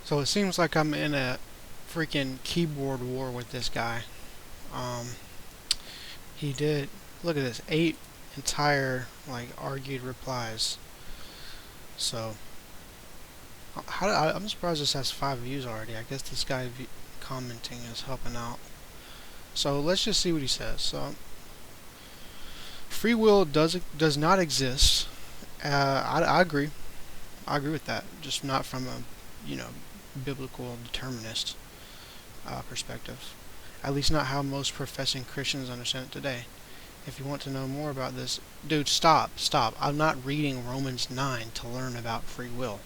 So it seems like I'm in a freaking keyboard war with this guy. Um, he did, look at this, 8 entire, like, argued replies. So, I'm surprised this has 5 views already. I guess this guy commenting is helping out. So let's just see what he says. So, free will does not exist. I agree. I agree with that. Just not from a, you know, biblical determinist perspective. At least not how most professing Christians understand it today. If you want to know more about this, dude, stop. I'm not reading Romans 9 to learn about free will.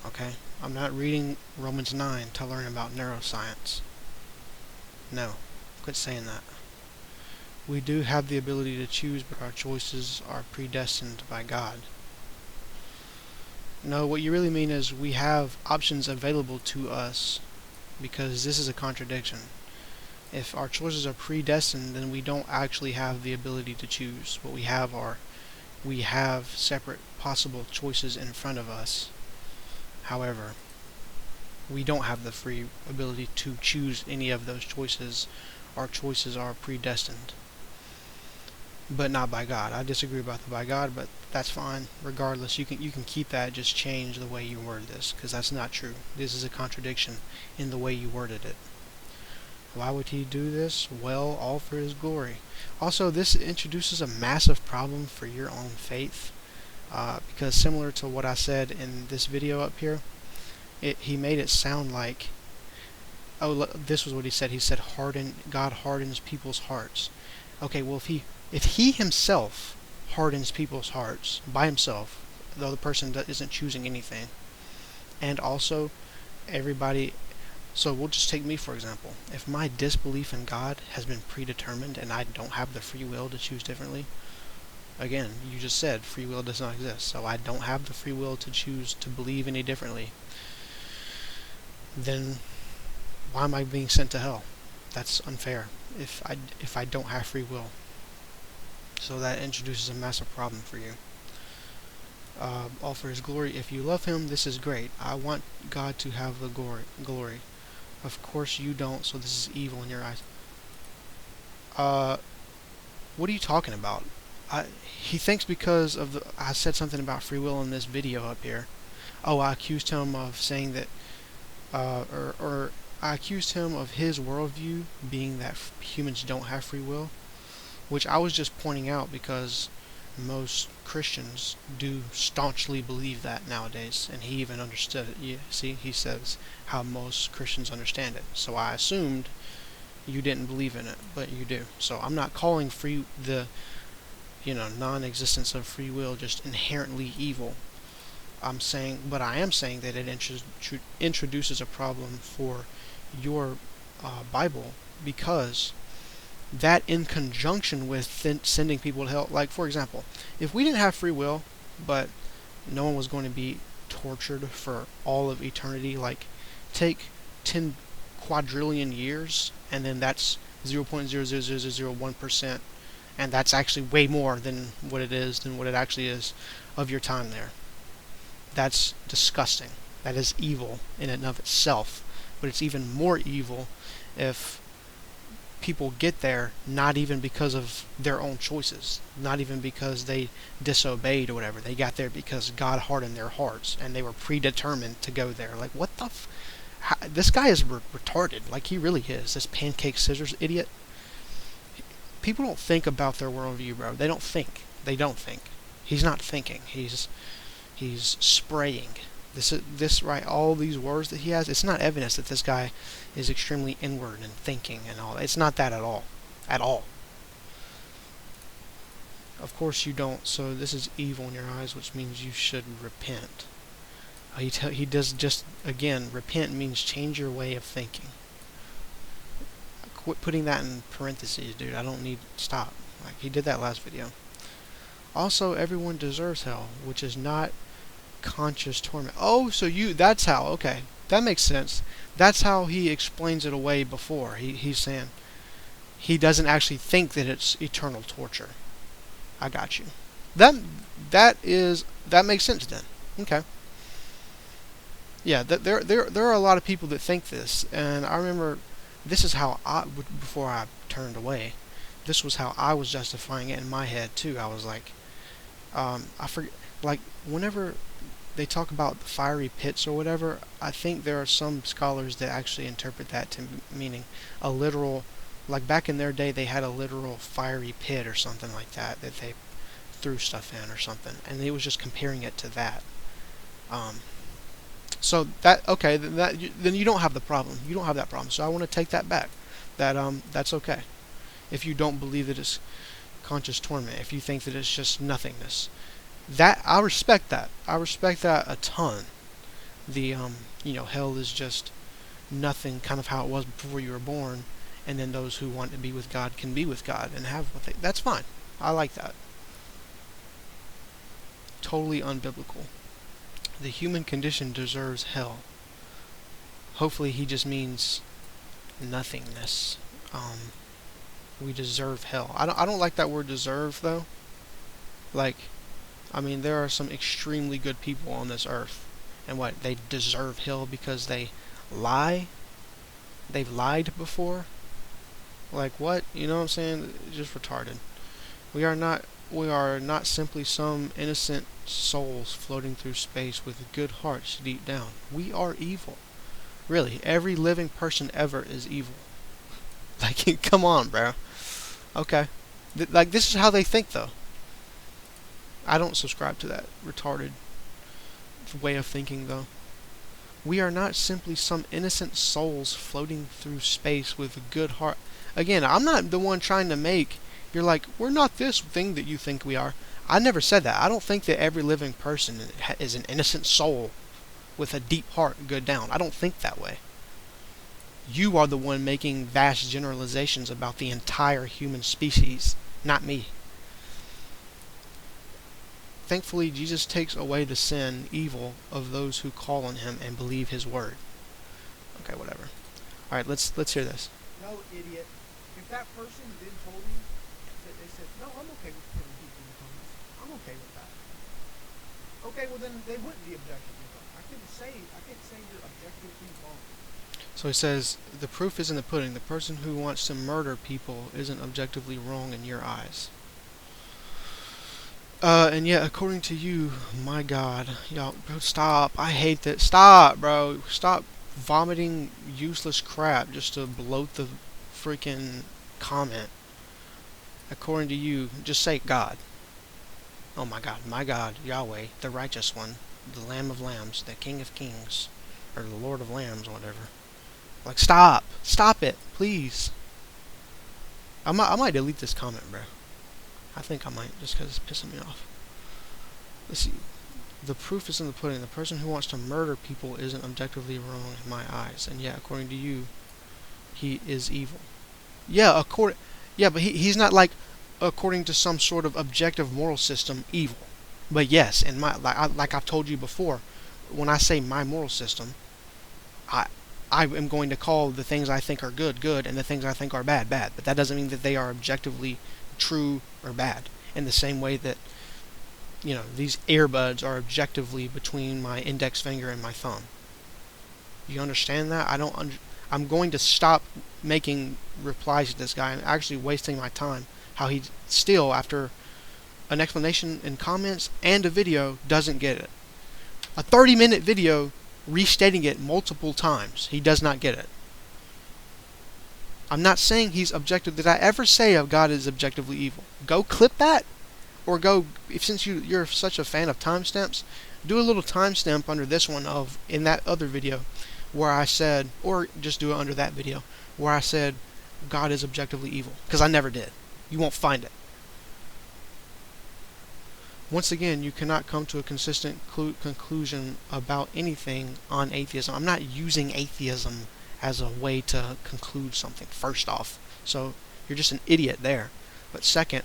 Okay? I'm not reading Romans 9 to learn about neuroscience. No. Quit saying that. We do have the ability to choose, but our choices are predestined by God. No, what you really mean is we have options available to us, because this is a contradiction. If our choices are predestined, then we don't actually have the ability to choose. What we have separate possible choices in front of us. However, we don't have the free ability to choose any of those choices. Our choices are predestined, but not by God. I disagree about the by God, but that's fine. Regardless, you can keep that. Just change the way you word this, because that's not true. This is a contradiction in the way you worded it. Why would he do this? Well, all for his glory. Also, this introduces a massive problem for your own faith, because similar to what I said in this video up here, he made it sound like, oh, this was what he said. He said, God hardens people's hearts. Okay, well, if he himself hardens people's hearts by himself, though the person isn't choosing anything, and also everybody. So we'll just take me for example. If my disbelief in God has been predetermined and I don't have the free will to choose differently, again, you just said free will does not exist, so I don't have the free will to choose to believe any differently, then why am I being sent to hell? That's unfair if I don't have free will. So that introduces a massive problem for you. All for his glory. If you love him, this is great. I want God to have the glory. Of course you don't, so this is evil in your eyes. What are you talking about? He thinks because of I said something about free will in this video up here. Oh, I accused him of saying that, or I accused him of his worldview being that humans don't have free will, which I was just pointing out because most Christians do staunchly believe that nowadays, and he even understood it. You see, he says how most Christians understand it. So I assumed you didn't believe in it, but you do. So I'm not calling non-existence of free will just inherently evil. But I am saying that it introduces a problem for your Bible, because that in conjunction with sending people to hell, like for example, if we didn't have free will, but no one was going to be tortured for all of eternity, like take 10 quadrillion years, and then that's 0.00001%, and that's actually way more than what it actually is of your time there. That's disgusting. That is evil in and of itself, but it's even more evil if people get there not even because of their own choices, not even because they disobeyed or whatever. They got there because God hardened their hearts and they were predetermined to go there. Like, what the this guy is retarded. Like, he really is. This pancake scissors idiot. People don't think about their worldview, bro. They don't think. He's not thinking. He's spraying. This right, all these words that he has, it's not evidence that this guy is extremely inward and thinking and all that. It's not that at all. At all. Of course you don't, so this is evil in your eyes, which means you should repent. He does just, again, repent means change your way of thinking. Quit putting that in parentheses, dude. I don't need, stop. Like, he did that last video. Also, everyone deserves hell, which is not conscious torment. Oh, so that's how, okay. That makes sense. That's how he explains it away before. He's saying he doesn't actually think that it's eternal torture. I got you. That makes sense then. Okay. Yeah, there are a lot of people that think this, and I remember this is how before I turned away, this was how I was justifying it in my head too. I was like, I forget, like whenever they talk about the fiery pits or whatever, I think there are some scholars that actually interpret that to meaning a literal, like back in their day they had a literal fiery pit or something like that that they threw stuff in or something, and they was just comparing it to that. Um, so that okay, then you don't have the problem. You don't have that problem. So I want to take that back. That's okay. If you don't believe that it's conscious torment, if you think that it's just nothingness, that I respect that. I respect that a ton. The hell is just nothing, kind of how it was before you were born, and then those who want to be with God can be with God and have what they. That's fine. I like that. Totally unbiblical. The human condition deserves hell. Hopefully, he just means nothingness. We deserve hell. I don't like that word deserve though. Like, I mean, there are some extremely good people on this earth, and what they deserve hell because they lie. They've lied before. Like what? You know what I'm saying? Just retarded. We are not. We are not simply some innocent souls floating through space with good hearts deep down. We are evil. Really, every living person ever is evil. Like, come on, bro. Okay. Like, this is how they think, though. I don't subscribe to that retarded way of thinking, though. We are not simply some innocent souls floating through space with a good heart. Again, I'm not the one trying to make. You're like, we're not this thing that you think we are. I never said that. I don't think that every living person is an innocent soul with a deep heart good down. I don't think that way. You are the one making vast generalizations about the entire human species, not me. Thankfully, Jesus takes away the sin, evil of those who call on him and believe his word. Okay, whatever. All right, let's hear this. No, idiot. If that person then told me that they said, no, I'm okay with killing people in the comments. I'm okay with that. Okay, well then they wouldn't be objectively wrong. I can't say you're objectively wrong. So he says, the proof is in the pudding. The person who wants to murder people isn't objectively wrong in your eyes. And yet, according to you, my God, y'all, bro, stop. I hate that. Stop, bro. Stop vomiting useless crap just to bloat the freaking comment. According to you, just say God. Oh my God, Yahweh, the righteous one, the Lamb of Lambs, the King of Kings, or the Lord of Lambs, or whatever. Like, stop it, please. I might delete this comment, bro. I think I might, just because it's pissing me off. Let's see. The proof is in the pudding. The person who wants to murder people isn't objectively wrong in my eyes, and yet, according to you, he is evil. Yeah, but he's not like according to some sort of objective moral system evil. But yes, in my like I've told you before, when I say my moral system, I am going to call the things I think are good, good, and the things I think are bad, bad. But that doesn't mean that they are objectively true or bad. In the same way that, these earbuds are objectively between my index finger and my thumb. You understand that? I'm going to stop making replies to this guy. I'm actually wasting my time. How he still, after an explanation in comments and a video, doesn't get it. A 30-minute video restating it multiple times. He does not get it. I'm not saying he's objective. Did I ever say God is objectively evil? Go clip that, or since you're such a fan of timestamps, do a little timestamp under this one in that other video where I said, or just do it under that video where I said God is objectively evil, because I never did. You won't find it. Once again, you cannot come to a consistent conclusion about anything on atheism. I'm not using atheism as a way to conclude something, first off. So you're just an idiot there. But second,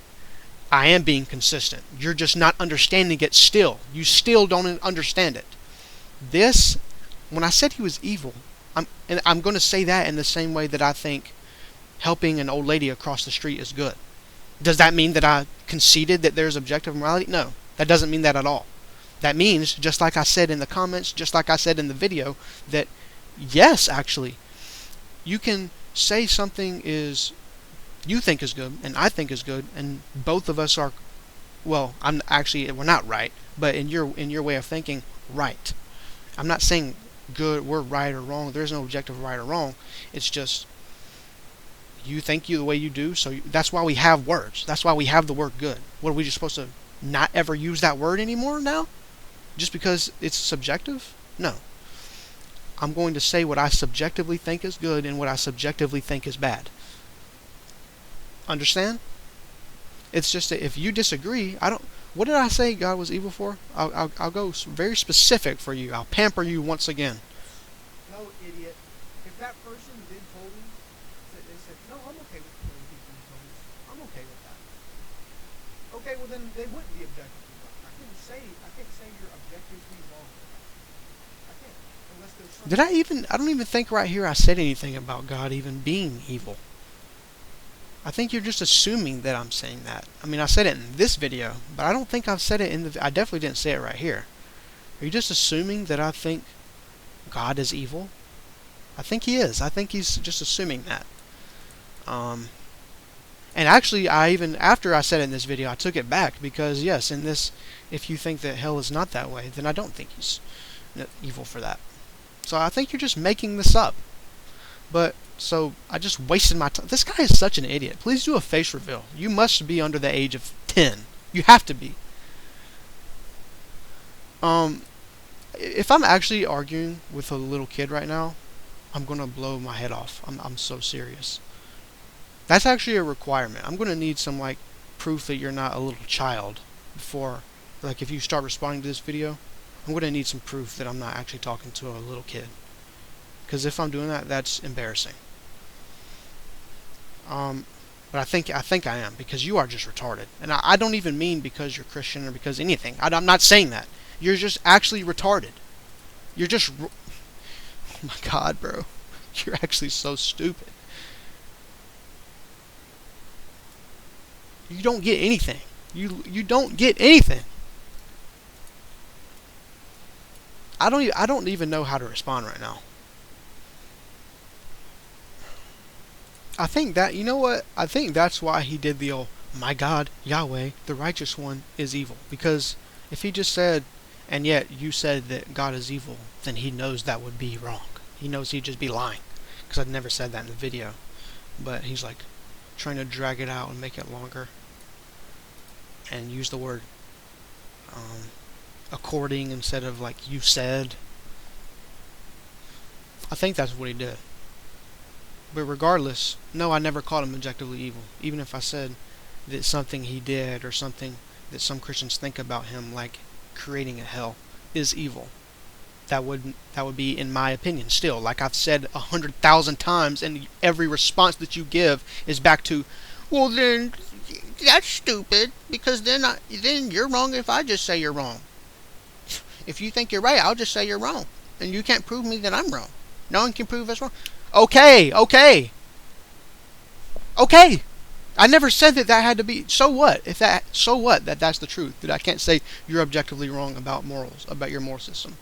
I am being consistent. You're just not understanding it still. You still don't understand it. This, when I said he was evil, I'm going to say that in the same way that I think helping an old lady across the street is good. Does that mean that I conceded that there's objective morality? No, that doesn't mean that at all. That means, just like I said in the comments, just like I said in the video, that yes, actually, you can say something is you think is good and I think is good, and both of us are, well, we're not right, but in your way of thinking, right. I'm not saying good, we're right or wrong. There's no objective right or wrong. It's just you think you the way you do, so that's why we have words. That's why we have the word good. What, are we just supposed to not ever use that word anymore now? Just because it's subjective? No. I'm going to say what I subjectively think is good and what I subjectively think is bad. Understand? It's just that if you disagree, I don't. What did I say God was evil for? I'll go very specific for you. I'll pamper you once again. No, idiot. If that person then told me that they said, no, I'm okay with killing people in tongues. I'm okay with that. Okay, well then they wouldn't be objectively wrong. I can't say you're objectively wrong. I can't. Unless there's something. I don't even think right here I said anything about God even being evil. I think you're just assuming that I'm saying that. I mean, I said it in this video, but I don't think I've said it I definitely didn't say it right here. Are you just assuming that I think God is evil? I think he is. I think he's just assuming that. And actually, after I said it in this video, I took it back because, yes, in this, if you think that hell is not that way, then I don't think he's evil for that. So I think you're just making this up. But, so, I just wasted my time. This guy is such an idiot. Please do a face reveal. You must be under the age of 10. You have to be. If I'm actually arguing with a little kid right now, I'm going to blow my head off. I'm so serious. That's actually a requirement. I'm going to need some, like, proof that you're not a little child before, like, if you start responding to this video, I'm going to need some proof that I'm not actually talking to a little kid. Because if I'm doing that, that's embarrassing. But I think I am, because you are just retarded. And I don't even mean because you're Christian or because anything. I'm not saying that. You're just actually retarded. You're just... Oh my God, bro. You're actually so stupid. You don't get anything. You don't get anything. I don't even know how to respond right now. I think that, you know what? I think that's why he did the old, my God, Yahweh, the righteous one, is evil. Because if he just said, and yet you said that God is evil, then he knows that would be wrong. He knows he'd just be lying. Because I'd never said that in the video. But he's like trying to drag it out and make it longer. And use the word according instead of like you said. I think that's what he did. But regardless, no, I never called him objectively evil. Even if I said that something he did or something that some Christians think about him, like creating a hell, is evil. That would be, in my opinion, still, like I've said 100,000 times, and every response that you give is back to, well then, that's stupid, because then you're wrong if I just say you're wrong. If you think you're right, I'll just say you're wrong. And you can't prove me that I'm wrong. No one can prove us wrong. Okay. I never said that had to be. So what? So what that that's the truth? That I can't say you're objectively wrong about morals, about your moral system.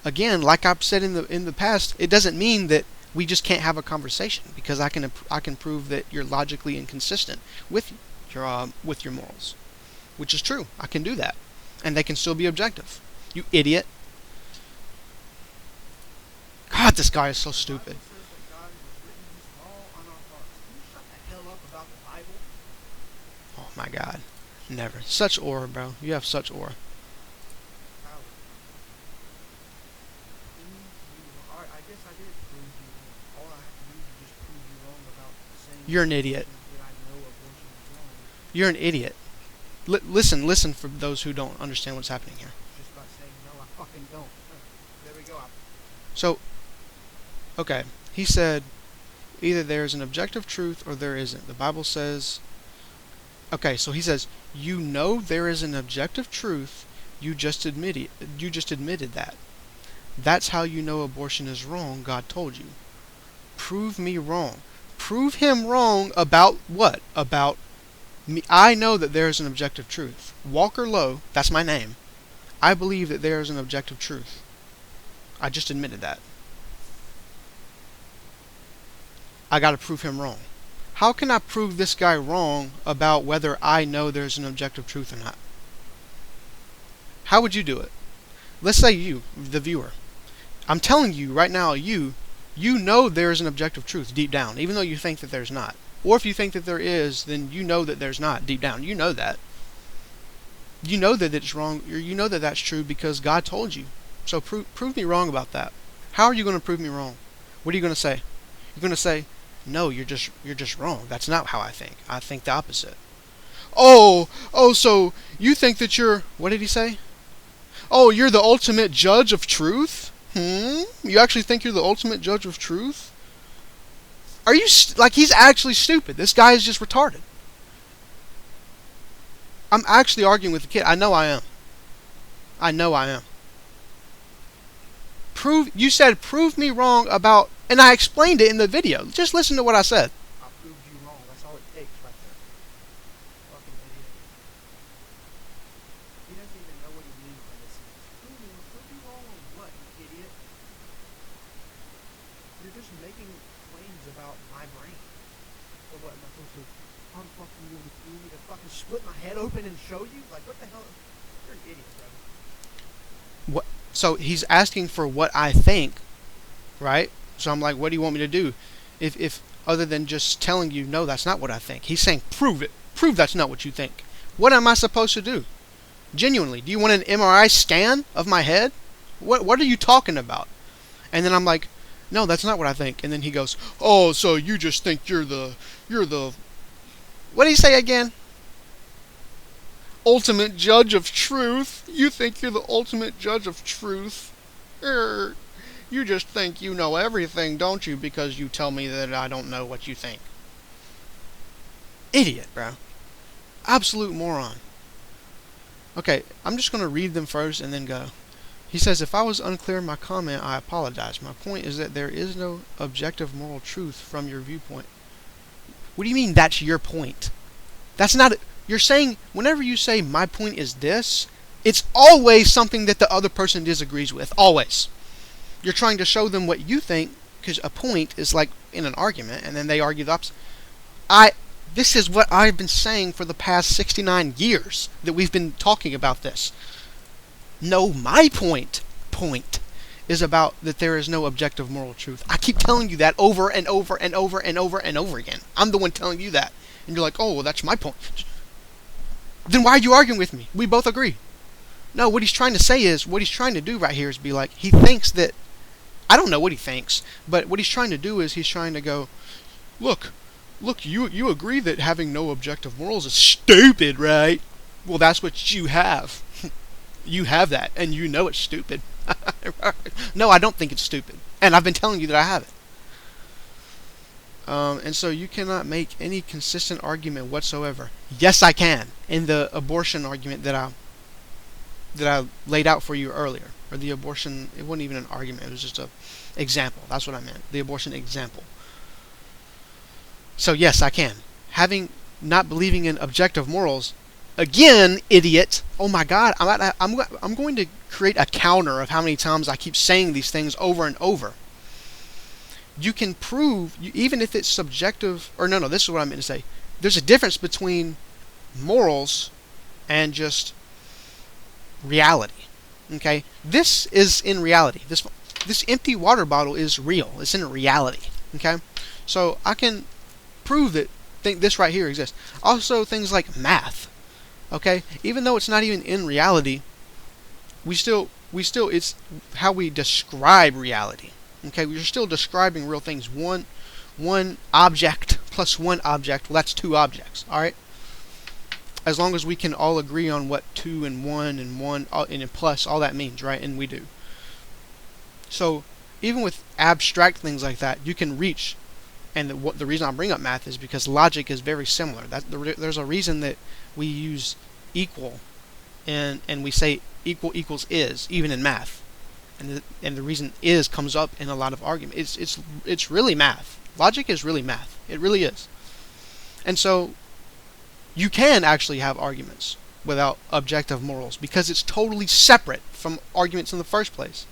Again, like I've said in the past, it doesn't mean that we just can't have a conversation, because I can prove that you're logically inconsistent with your morals, which is true. I can do that, and they can still be objective. You idiot. God, this guy is so stupid. Oh my God. Never. Such aura, bro. You have such aura. You're an idiot. You're an idiot. Listen for those who don't understand what's happening here. Just by saying no, I fucking don't. There we go. So, okay, he said either there's an objective truth or there isn't. The Bible says, okay, so he says, you know there is an objective truth, you just admitted that. That's how you know abortion is wrong, God told you. Prove me wrong. Prove him wrong about what? About me. I know that there is an objective truth. Walker Lowe, that's my name. I believe that there is an objective truth. I just admitted that. I gotta prove him wrong. How can I prove this guy wrong about whether I know there's an objective truth or not? How would you do it? Let's say you, the viewer. I'm telling you right now, you know there's an objective truth deep down, even though you think that there's not. Or if you think that there is, then you know that there's not deep down. You know that. You know that it's wrong, or you know that that's true because God told you. So prove me wrong about that. How are you going to prove me wrong? What are you going to say? You're going to say, no, you're just wrong. That's not how I think. I think the opposite. So you think that you're, what did he say? Oh, you're the ultimate judge of truth? You actually think you're the ultimate judge of truth? Are you, like, he's actually stupid. This guy is just retarded. I'm actually arguing with the kid. I know I am. I know I am. You said prove me wrong about, and I explained it in the video. Just listen to what I said. I proved you wrong. That's all it takes right there. Fucking idiot. He doesn't even know what he means by this. Prove me wrong on what, you idiot? You're just making claims about my brain. Or what am I supposed to? I'm fucking you want me to fucking split my head open and show you? Like, what the hell? You're an idiot, bro. What? So he's asking for what I think, right? So I'm like, what do you want me to do? If other than just telling you, no, that's not what I think. He's saying, prove it. Prove that's not what you think. What am I supposed to do? Genuinely, do you want an MRI scan of my head? What are you talking about? And then I'm like, no, that's not what I think. And then he goes, oh, so you just think you're the, what did he say again? Ultimate judge of truth. You think you're the ultimate judge of truth. You just think you know everything, don't you? Because you tell me that I don't know what you think. Idiot, bro. Absolute moron. Okay, I'm just going to read them first and then go. He says, if I was unclear in my comment, I apologize. My point is that there is no objective moral truth from your viewpoint. What do you mean that's your point? That's not... You're saying, whenever you say my point is this, it's always something that the other person disagrees with. Always. You're trying to show them what you think, because a point is like in an argument, and then they argue the opposite. This is what I've been saying for the past 69 years that we've been talking about this. No, my point is about that there is no objective moral truth. I keep telling you that over and over and over and over and over again. I'm the one telling you that. And you're like, oh, well, that's my point. Then why are you arguing with me? We both agree. No, what he's trying to say is, what he's trying to do right here is be like, he thinks that, I don't know what he thinks, but what he's trying to do is he's trying to go, look, you agree that having no objective morals is stupid, right? Well, that's what you have. You have that, and you know it's stupid. No, I don't think it's stupid. And I've been telling you that I have it. And so you cannot make any consistent argument whatsoever. Yes, I can. In the abortion argument that I laid out for you earlier. Or the abortion, it wasn't even an argument, it was just a example. That's what I meant. The abortion example. So yes, I can. Not believing in objective morals, again, idiot. Oh my God, I'm going to create a counter of how many times I keep saying these things over and over. You can prove, even if it's subjective, or no, this is what I meant to say. There's a difference between morals and just reality. Okay? This is in reality. This empty water bottle is real. It's in reality. Okay? So I can prove that this right here exists. Also, things like math. Okay? Even though it's not even in reality, we still it's how we describe reality. Okay, we're still describing real things. One object plus one object, well, that's two objects. All right. As long as we can all agree on what 2 and 1 and 1 and plus all that means, right? And we do. So even with abstract things like that, you can reach. And the reason I bring up math is because logic is very similar. There's a reason that we use equal, and we say equal equals is, even in math. And the reason is comes up in a lot of arguments. It's really math. Logic is really math. It really is. And so you can actually have arguments. without objective morals, because it's totally separate from arguments in the first place.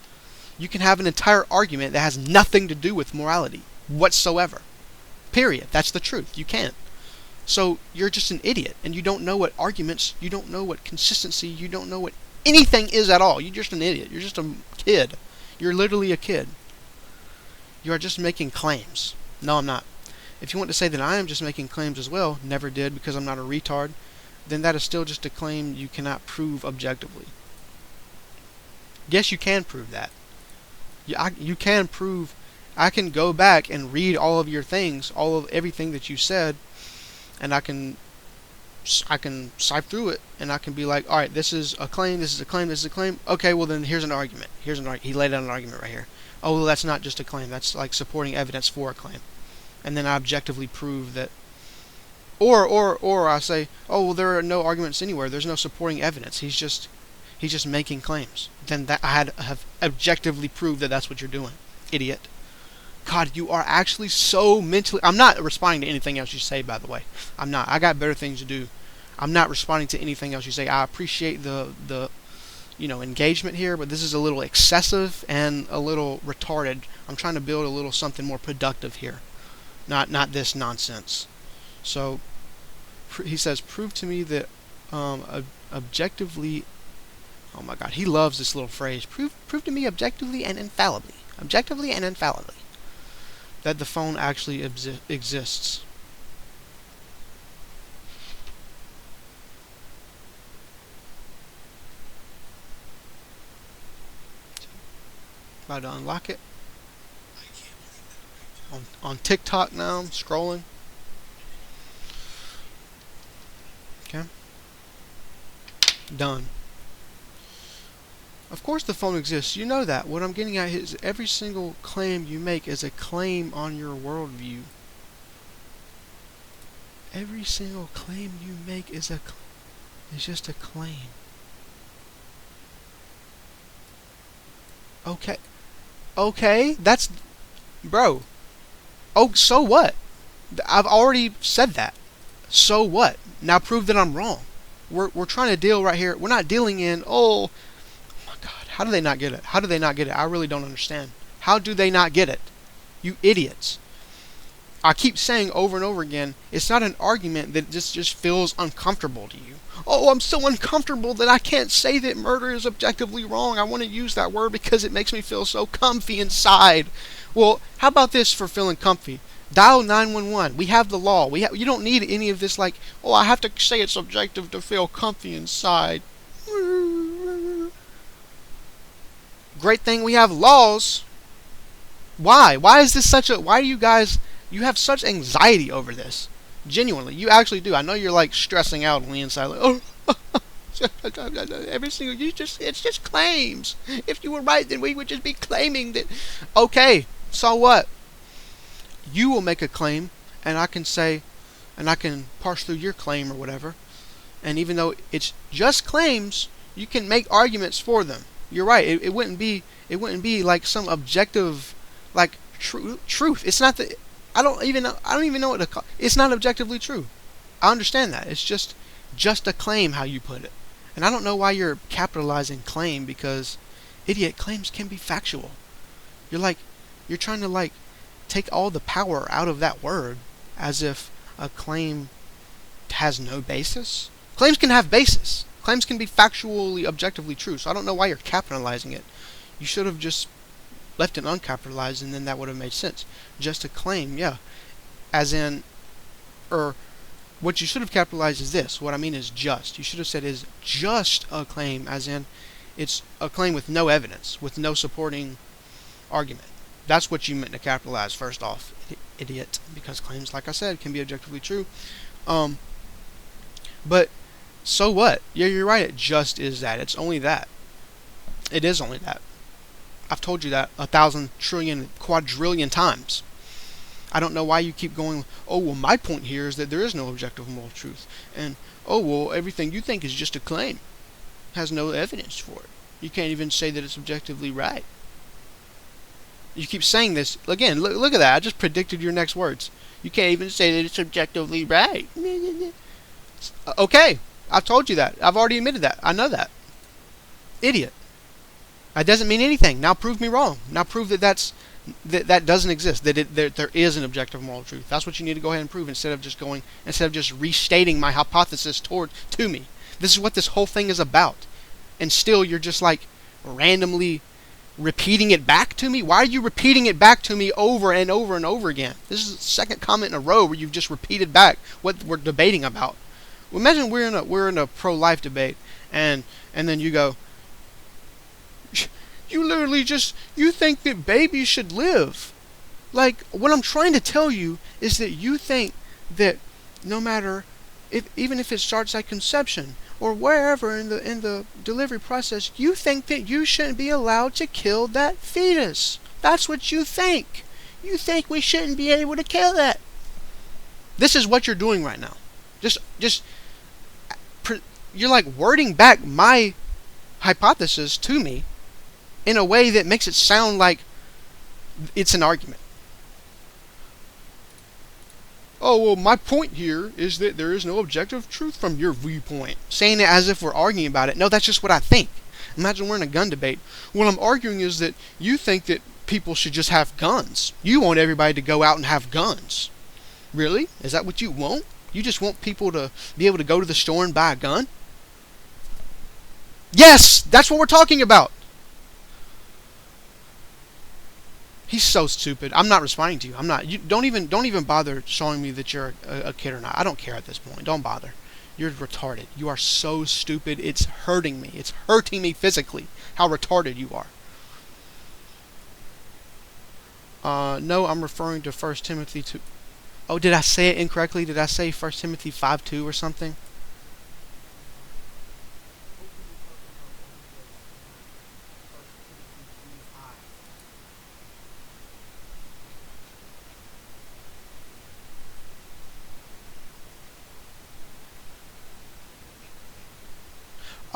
You can have an entire argument that has nothing to do with morality whatsoever. Period. That's the truth. You can't. So you're just an idiot, and you don't know what arguments, you don't know what consistency, you don't know what anything is at all. You're just an idiot. You're just a kid. You're literally a kid. You are just making claims. No, I'm not. If you want to say that I am just making claims as well, never did because I'm not a retard, then that is still just a claim you cannot prove objectively. Yes, you can prove that. You can prove. I can go back and read all of your things, all of everything that you said, and I can sift through it, and I can be like, all right, this is a claim, this is a claim, this is a claim. Okay, well then here's an argument. He laid out an argument right here. Oh, well, that's not just a claim. That's like supporting evidence for a claim. And then I objectively prove that. Or I say, oh, well, there are no arguments anywhere. There's no supporting evidence. He's just making claims. Then that I have objectively proved that that's what you're doing, idiot. God, you are actually so mentally. I'm not responding to anything else you say, by the way. I'm not. I got better things to do. I'm not responding to anything else you say. I appreciate the engagement here, but this is a little excessive and a little retarded. I'm trying to build a little something more productive here, not this nonsense. So he says, prove to me that objectively. Oh my God, he loves this little phrase. Prove to me objectively and infallibly. Objectively and infallibly that the phone actually exists. About to unlock it. On TikTok now, I'm scrolling. Okay. Done. Of course the phone exists. You know that. What I'm getting at is every single claim you make is a claim on your worldview. Every single claim you make is just a claim. Okay, that's... Bro. Oh, so what? I've already said that. So what? Now prove that I'm wrong. We're trying to deal right here. We're not dealing in, oh my God, how do they not get it? How do they not get it? I really don't understand. How do they not get it? You idiots. I keep saying over and over again, it's not an argument that just feels uncomfortable to you. Oh, I'm so uncomfortable that I can't say that murder is objectively wrong. I want to use that word because it makes me feel so comfy inside. Well, how about this for feeling comfy? Dial 911. We have the law. You don't need any of this like, oh, I have to say it's objective to feel comfy inside. Great thing we have laws. Why? Why is this such a... Why do you guys... You have such anxiety over this. Genuinely. You actually do. I know you're like stressing out on the inside. Like, oh, every single... It's just claims. If you were right, then we would just be claiming that... Okay, so what? You will make a claim, and I can say... And I can parse through your claim or whatever. And even though it's just claims, you can make arguments for them. You're right. It wouldn't be like some objective, like truth. It's not the. I don't even know what to call. It's not objectively true. I understand that. It's just a claim how you put it. And I don't know why you're capitalizing claim, because idiot, claims can be factual. You're trying to like take all the power out of that word as if a claim has no basis. Claims can have basis. Claims can be factually, objectively true. So I don't know why you're capitalizing it. You should have just left it uncapitalized, and then that would have made sense. Just a claim, yeah. As in, or what you should have capitalized is this. What I mean is just. You should have said is just a claim, as in it's a claim with no evidence, with no supporting argument. That's what you meant to capitalize first off, idiot. Because claims, like I said, can be objectively true. But so what? Yeah, you're right. It just is that. It's only that. It is only that. I've told you that 1,000 trillion quadrillion times. I don't know why you keep going, oh, well, my point here is that there is no objective moral truth. And, oh, well, everything you think is just a claim. Has no evidence for it. You can't even say that it's objectively right. You keep saying this. Again, look at that. I just predicted your next words. You can't even say that it's objectively right. Okay. I've told you that. I've already admitted that. I know that. Idiot. That doesn't mean anything. Now prove me wrong. Now prove that doesn't exist. That there is an objective moral truth. That's what you need to go ahead and prove instead of just restating my hypothesis to me. This is what this whole thing is about. And still you're just like randomly repeating it back to me? Why are you repeating it back to me over and over and over again? This is the second comment in a row where you've just repeated back what we're debating about. Well, imagine we're in a pro-life debate, and then you go, you literally you think that babies should live. Like, what I'm trying to tell you is that you think that no matter even if it starts at conception or wherever in the delivery process, you think that you shouldn't be allowed to kill that fetus. That's what you think. You think we shouldn't be able to kill that. This is what you're doing right now. You're like wording back my hypothesis to me in a way that makes it sound like it's an argument. Oh, well, my point here is that there is no objective truth from your viewpoint. Saying it as if we're arguing about it. No, that's just what I think. Imagine we're in a gun debate. What I'm arguing is that you think that people should just have guns. You want everybody to go out and have guns. Really? Is that what you want? You just want people to be able to go to the store and buy a gun? Yes, that's what we're talking about. He's so stupid. I'm not responding to you. I'm not. You don't even bother showing me that you're a kid or not. I don't care at this point. Don't bother. You're retarded. You are so stupid. It's hurting me. It's hurting me physically. How retarded you are. No, I'm referring to 1 Timothy 2. Oh, did I say it incorrectly? Did I say 1 Timothy 5:2 or something?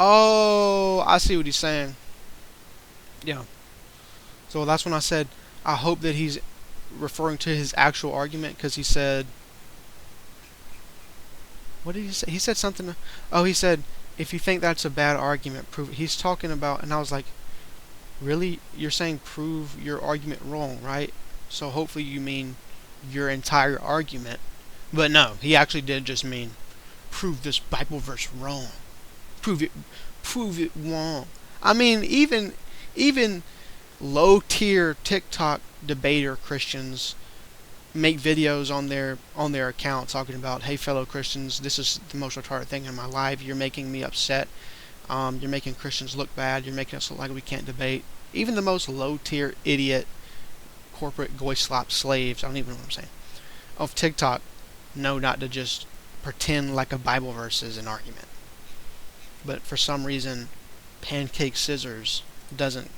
Oh, I see what he's saying. Yeah. So that's when I said I hope that he's referring to his actual argument, because he said, what did he say? He said something. Oh, he said, if you think that's a bad argument, prove it. He's talking about, and I was like, really? You're saying prove your argument wrong, right? So hopefully you mean your entire argument. But no, he actually did just mean prove this Bible verse wrong. Prove it wrong. I mean, even low tier TikTok debater Christians make videos on their account talking about, hey fellow Christians, this is the most retarded thing in my life. You're making me upset. You're making Christians look bad. You're making us look like we can't debate. Even the most low tier idiot corporate goy slop slaves, I don't even know what I'm saying, of TikTok know not to just pretend like a Bible verse is an argument. But for some reason, Pancake Scissors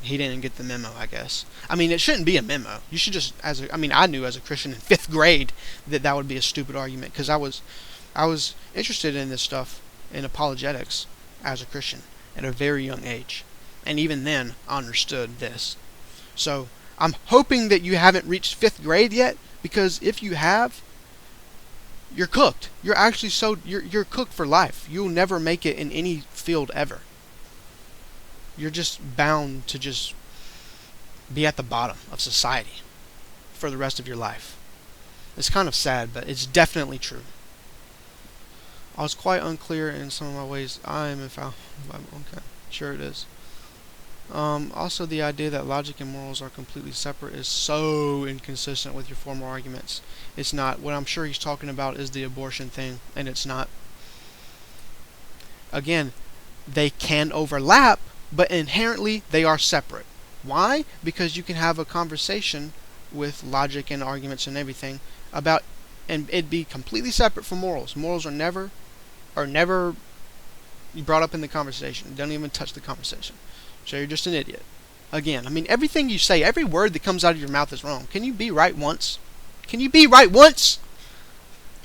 he didn't get the memo, I guess. I mean, it shouldn't be a memo. You should just, I knew as a Christian in 5th grade that would be a stupid argument, because I was interested in this stuff, in apologetics, as a Christian, at a very young age. And even then, I understood this. So, I'm hoping that you haven't reached 5th grade yet, because if you have, you're cooked. You're actually you're cooked for life. You'll never make it in any field ever. You're just bound to just be at the bottom of society for the rest of your life. It's kind of sad, but it's definitely true. I was quite unclear in some of my ways. I am infallible. Okay, sure it is. Also, the idea that logic and morals are completely separate is so inconsistent with your former arguments. It's not. What I'm sure he's talking about is the abortion thing, and it's not. Again, they can overlap, but inherently they are separate. Why? Because you can have a conversation with logic and arguments and everything about, and it'd be completely separate from morals. Morals are never brought up in the conversation. Don't even touch the conversation. So you're just an idiot. Again, I mean, everything you say, every word that comes out of your mouth is wrong. Can you be right once? Can you be right once?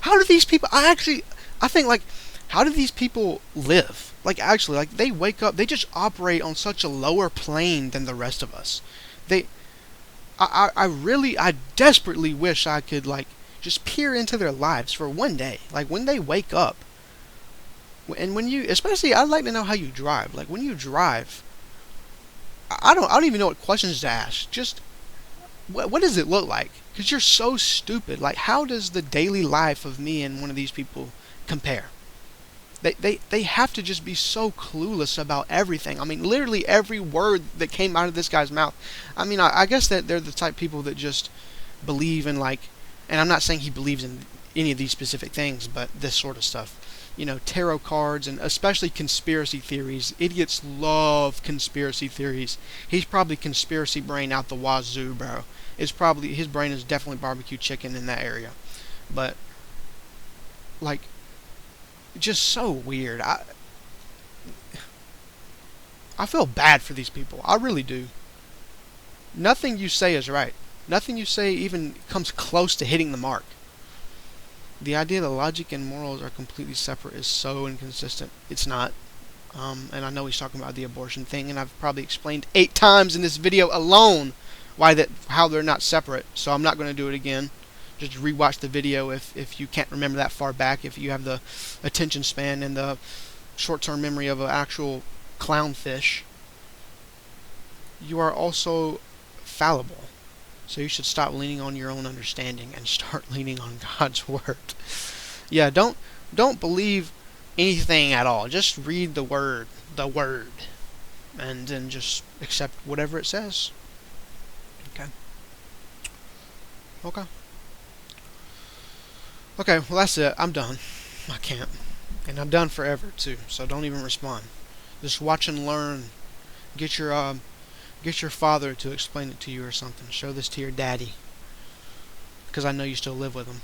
How do these people, I think, like, how do these people live? Like, actually, like, they wake up, they just operate on such a lower plane than the rest of us. I desperately wish I could, like, just peer into their lives for one day. Like, when they wake up, And when you, especially, I'd like to know how you drive. Like when you drive, I don't even know what questions to ask. Just what does it look like? Because you're so stupid. Like how does the daily life of me and one of these people compare? They have to just be so clueless about everything. I mean, literally every word that came out of this guy's mouth. I mean, I guess that they're the type of people that just believe in like, and I'm not saying he believes in any of these specific things, but this sort of stuff. You know, tarot cards and especially conspiracy theories. Idiots love conspiracy theories. He's probably conspiracy brain out the wazoo, bro. It's probably his brain is definitely barbecue chicken in that area. But like, just so weird. I feel bad for these people. I really do. Nothing you say is right. Nothing you say even comes close to hitting the mark. The idea that logic and morals are completely separate is so inconsistent. It's not. And I know he's talking about the abortion thing, and I've probably explained 8 times in this video alone how they're not separate. So I'm not going to do it again. Just rewatch the video if you can't remember that far back. If you have the attention span and the short-term memory of an actual clownfish. You are also fallible. So you should stop leaning on your own understanding and start leaning on God's word. Yeah, don't believe anything at all. Just read the word, and then just accept whatever it says. Okay. Okay. Okay, well that's it. I'm done. I can't. And I'm done forever too. So don't even respond. Just watch and learn. Get your father to explain it to you or something. Show this to your daddy. Because I know you still live with him.